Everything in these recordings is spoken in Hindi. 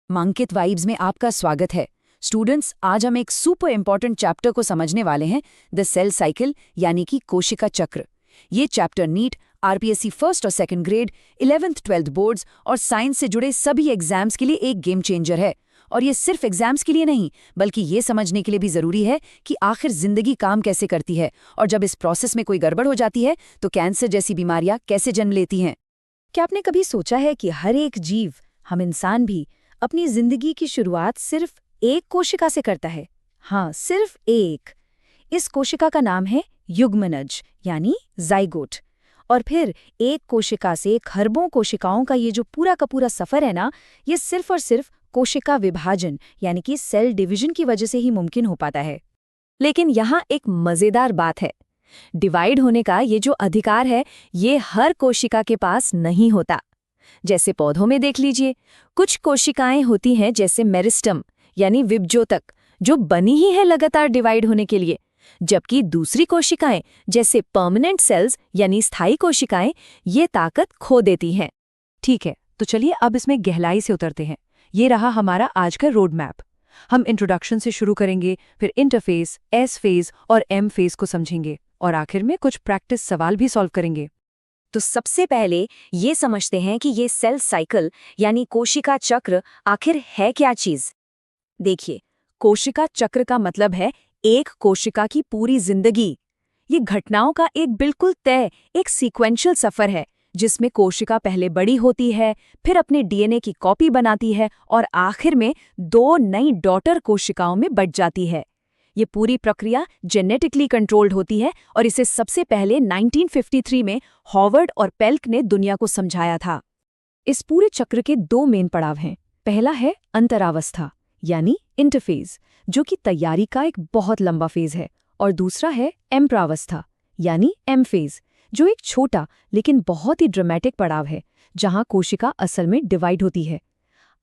मांकित वाइब्स में आपका स्वागत है। स्टूडेंट्स, आज हम एक सुपर इंपॉर्टेंट चैप्टर को समझने वाले हैं, द सेल साइकिल यानी कि कोशिका चक्र। ये चैप्टर नीट, आरपीएससी फर्स्ट और second grade, 11th 12th boards और साइंस से जुड़े सभी एग्जाम्स के लिए एक गेम चेंजर है। और ये सिर्फ एग्जाम्स के लिए नहीं, बल्कि ये समझने के लिए भी जरूरी है कि आखिर जिंदगी काम कैसे करती है और जब इस प्रोसेस में कोई गड़बड़ हो जाती है तो कैंसर जैसी बीमारियां कैसे जन्म लेती हैं। क्या आपने कभी सोचा है कि हर एक जीव, हम इंसान भी, अपनी जिंदगी की शुरुआत सिर्फ एक कोशिका से करता है? हाँ, सिर्फ एक। इस कोशिका का नाम है युग्मनज यानी जाइगोट। और फिर एक कोशिका से खरबों कोशिकाओं का ये जो पूरा का पूरा सफर है ना, ये सिर्फ और सिर्फ कोशिका विभाजन यानी कि सेल डिवीजन की वजह से ही मुमकिन हो पाता है। लेकिन यहाँ एक मजेदार बात है, डिवाइड होने का ये जो अधिकार है, ये हर कोशिका के पास नहीं होता। जैसे पौधों में देख लीजिए, कुछ कोशिकाएं होती हैं जैसे मेरिस्टम यानी विभजोतक, जो बनी ही है लगातार डिवाइड होने के लिए, जबकि दूसरी कोशिकाएं जैसे परमानेंट सेल्स यानी स्थायी कोशिकाएं ये ताकत खो देती हैं। ठीक है, तो चलिए अब इसमें गहराई से उतरते हैं। ये रहा हमारा आज का रोड मैप। हम इंट्रोडक्शन से शुरू करेंगे, फिर इंटरफेस, एस फेज और एम फेज को समझेंगे और आखिर में कुछ प्रैक्टिस सवाल भी सॉल्व करेंगे। तो सबसे पहले ये समझते हैं कि ये सेल साइकिल यानी कोशिका चक्र आखिर है क्या चीज। देखिए, कोशिका चक्र का मतलब है एक कोशिका की पूरी जिंदगी। ये घटनाओं का एक बिल्कुल तय, एक सीक्वेंशियल सफर है जिसमें कोशिका पहले बड़ी होती है, फिर अपने डीएनए की कॉपी बनाती है और आखिर में 2 नई डॉटर कोशिकाओं में बट जाती है। ये पूरी प्रक्रिया जेनेटिकली कंट्रोल्ड होती है और इसे सबसे पहले 1953 में हॉवर्ड और पेल्क ने दुनिया को समझाया था। इस पूरे चक्र के 2 मेन पड़ाव हैं। पहला है अंतरावस्था यानी इंटरफेज, जो कि तैयारी का एक बहुत लंबा फेज है, और दूसरा है एम्प्रावस्था यानी एम फेज, जो एक छोटा लेकिन बहुत ही ड्रामेटिक पड़ाव है जहां कोशिका असल में डिवाइड होती है।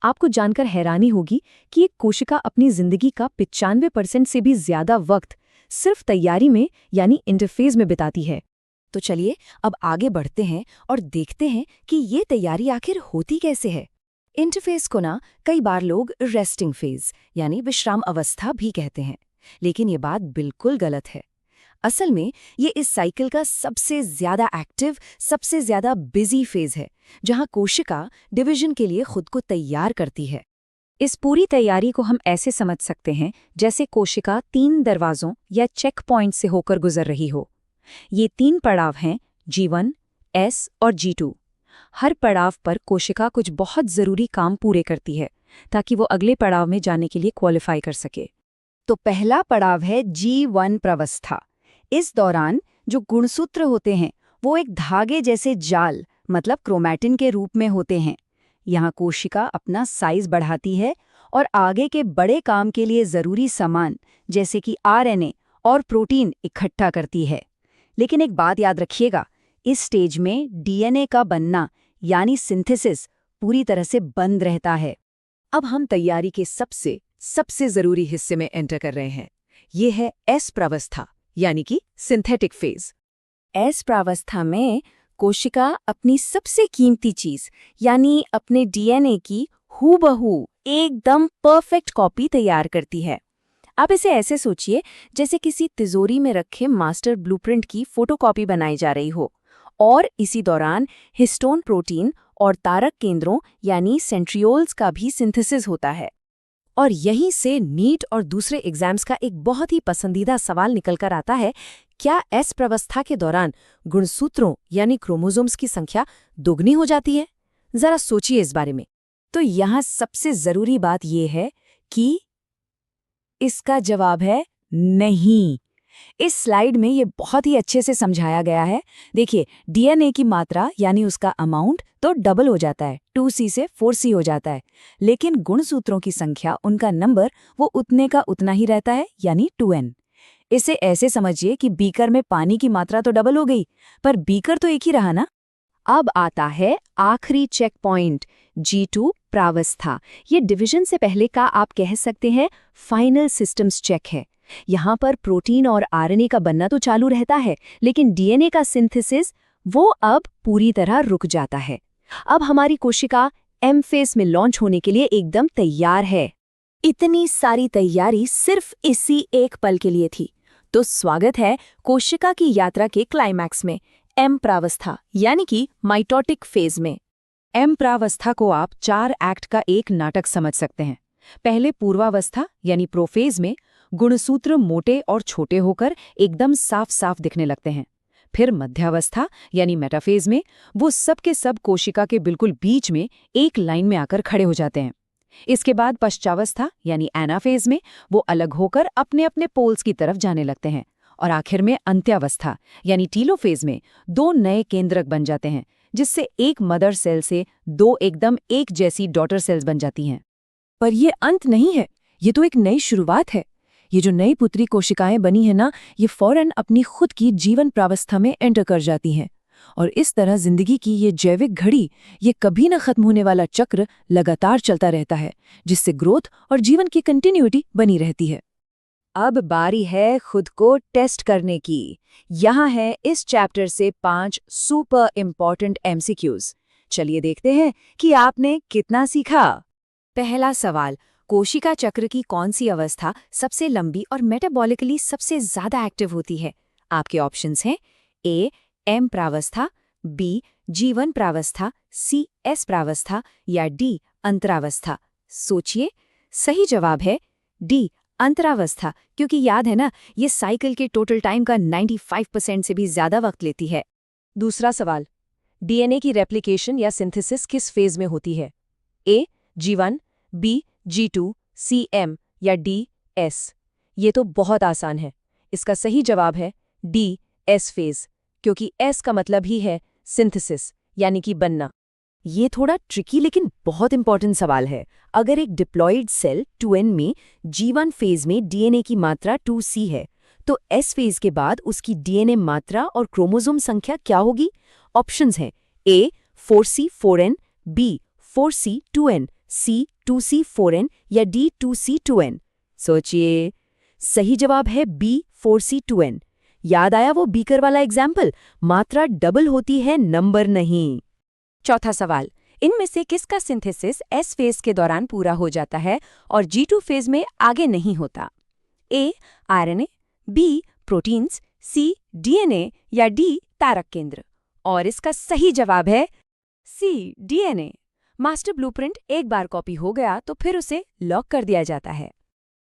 आपको जानकर हैरानी होगी कि एक कोशिका अपनी जिंदगी का 95% से भी ज्यादा वक्त सिर्फ तैयारी में यानी इंटरफेज में बिताती है। तो चलिए अब आगे बढ़ते हैं और देखते हैं कि ये तैयारी आखिर होती कैसे है। इंटरफेस को ना कई बार लोग रेस्टिंग फेज यानी विश्राम अवस्था भी कहते हैं, लेकिन ये बात बिल्कुल गलत है। असल में ये इस साइकिल का सबसे ज्यादा एक्टिव, सबसे ज्यादा बिजी फेज है, जहां कोशिका डिवीजन के लिए खुद को तैयार करती है। इस पूरी तैयारी को हम ऐसे समझ सकते हैं जैसे कोशिका 3 दरवाजों या चेक पॉइंट से होकर गुजर रही हो। ये 3 पड़ाव हैं, G1, S और G2। हर पड़ाव पर कोशिका कुछ बहुत जरूरी काम पूरे करती है ताकि वो अगले पड़ाव में जाने के लिए क्वालिफाई कर सके। तो पहला पड़ाव है G1 प्रावस्था। इस दौरान जो गुणसूत्र होते हैं वो एक धागे जैसे जाल मतलब क्रोमैटिन के रूप में होते हैं। यहाँ कोशिका अपना साइज बढ़ाती है और आगे के बड़े काम के लिए जरूरी सामान जैसे कि आरएनए और प्रोटीन इकट्ठा करती है। लेकिन एक बात याद रखिएगा, इस स्टेज में डीएनए का बनना यानी सिंथेसिस पूरी तरह से बंद रहता है। अब हम तैयारी के सबसे जरूरी हिस्से में एंटर कर रहे हैं। ये है एस प्रावस्था यानी कि सिंथेटिक फेज। एस प्रावस्था में कोशिका अपनी सबसे कीमती चीज यानी अपने डीएनए की हूबहू एकदम परफेक्ट कॉपी तैयार करती है। आप इसे ऐसे सोचिए जैसे किसी तिजोरी में रखे मास्टर ब्लूप्रिंट की फोटोकॉपी बनाई जा रही हो, और इसी दौरान हिस्टोन प्रोटीन और तारक केंद्रों यानी सेंट्रियोल्स का भी सिंथेसिस होता है। और यहीं से नीट और दूसरे एग्जाम्स का एक बहुत ही पसंदीदा सवाल निकलकर आता है, क्या एस प्रावस्था के दौरान गुणसूत्रों यानी क्रोमोसोम्स की संख्या दोगुनी हो जाती है? जरा सोचिए इस बारे में। तो यहाँ सबसे जरूरी बात यह है कि इसका जवाब है नहीं। इस स्लाइड में ये बहुत ही अच्छे से समझाया गया है। देखिए, डीएनए की मात्रा यानी उसका अमाउंट तो डबल हो जाता है, 2C से 4C हो जाता है, लेकिन गुणसूत्रों की संख्या, उनका नंबर वो उतने का उतना ही रहता है यानी 2N। इसे ऐसे समझिए कि बीकर में पानी की मात्रा तो डबल हो गई, पर बीकर तो एक ही रहा ना। अब आता है आखिरी चेक पॉइंट, G2 प्रावस्था। ये डिवीजन से पहले का आप कह सकते हैं फाइनल सिस्टम्स चेक है। यहाँ पर प्रोटीन और आरएनए का बनना तो चालू रहता है, लेकिन डीएनए का सिंथेसिस वो अब पूरी तरह रुक जाता है। अब हमारी कोशिका एम फेज में लॉन्च होने के लिए एकदम तैयार है। इतनी सारी तैयारी सिर्फ इसी एक पल के लिए थी। तो स्वागत है कोशिका की यात्रा के क्लाइमैक्स में, एम प्रावस्था यानी कि माइटोटिक फेज में। एम प्रावस्था को आप 4 एक्ट का एक नाटक समझ सकते हैं। पहले पूर्वावस्था यानी प्रोफेज में गुणसूत्र मोटे और छोटे होकर एकदम साफ साफ दिखने लगते हैं। फिर मध्यावस्था यानी मेटाफेज में वो सब के सब कोशिका के बिल्कुल बीच में एक लाइन में आकर खड़े हो जाते हैं। इसके बाद पश्चावस्था यानी एनाफेज में वो अलग होकर अपने अपने पोल्स की तरफ जाने लगते हैं। और आखिर में अंत्यावस्था यानी टीलोफेज में 2 नए केंद्रक बन जाते हैं, जिससे एक मदर सेल से 2 एकदम एक जैसी डॉटर सेल्स बन जाती हैं। पर ये अंत नहीं है, ये तो एक नई शुरुआत है। ये जो नई पुत्री कोशिकाएं बनी है ना, ये फौरन अपनी खुद की जीवन प्रावस्था में एंटर कर जाती हैं। और इस तरह जिंदगी की ये जैविक घड़ी, ये कभी न खत्म होने वाला चक्र लगातार चलता रहता है, जिससे ग्रोथ और जीवन की कंटिन्यूटी बनी रहती है। अब बारी है खुद को टेस्ट करने की। यहाँ है इस चैप्टर से 5 सुपर इम्पॉर्टेंट MCQs। चलिए देखते हैं कि आपने कितना सीखा। पहला सवाल, कोशिका चक्र की कौन सी अवस्था सबसे लंबी और मेटाबॉलिकली सबसे ज्यादा एक्टिव होती है? आपके ऑप्शंस हैं ए एम प्रावस्था, बी जीवन प्रावस्था, सी एस प्रावस्था या डी अंतरावस्था। सोचिए, सही जवाब है डी अंतरावस्था, क्योंकि याद है ना, ये साइकिल के टोटल टाइम का 95% से भी ज्यादा वक्त लेती है। दूसरा सवाल, डीएनए की रेप्लिकेशन या सिंथेसिस किस फेज में होती है? A G1, B G2, C M या डी एस? ये तो बहुत आसान है। इसका सही जवाब है डी एस फेज, क्योंकि एस का मतलब ही है सिंथेसिस यानी कि बनना। ये थोड़ा ट्रिकी लेकिन बहुत इंपॉर्टेंट सवाल है। अगर एक डिप्लॉयड सेल 2N में G1 फेज में डीएनए की मात्रा 2C है, तो S फेज के बाद उसकी डीएनए मात्रा और क्रोमोसोम संख्या क्या होगी? ऑप्शंस हैं ए 4C 4N, B 4C 2N, सी 2C 4N या डी 2C 2N। सोचिए, सही जवाब है बी 4C 2N। याद आया वो बीकर वाला एग्जाम्पल? मात्रा डबल होती है, नंबर नहीं। चौथा सवाल, इनमें से किसका सिंथेसिस एस फेज के दौरान पूरा हो जाता है और G2 फेज में आगे नहीं होता? ए आरएनए, बी प्रोटीन्स, सी डीएनए या डी तारक केंद्र? और इसका सही जवाब है सी डीएनए। मास्टर ब्लूप्रिंट एक बार कॉपी हो गया तो फिर उसे लॉक कर दिया जाता है।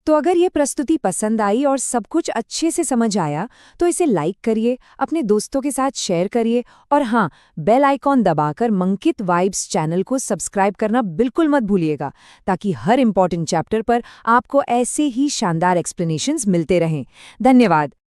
तो अगर ये प्रस्तुति पसंद आई और सब कुछ अच्छे से समझ आया तो इसे लाइक करिए, अपने दोस्तों के साथ शेयर करिए और हाँ, बेल आइकॉन दबाकर मंकित वाइब्स चैनल को सब्सक्राइब करना बिल्कुल मत भूलिएगा, ताकि हर इंपॉर्टेंट चैप्टर पर आपको ऐसे ही शानदार एक्सप्लेनेशंस मिलते रहें। धन्यवाद।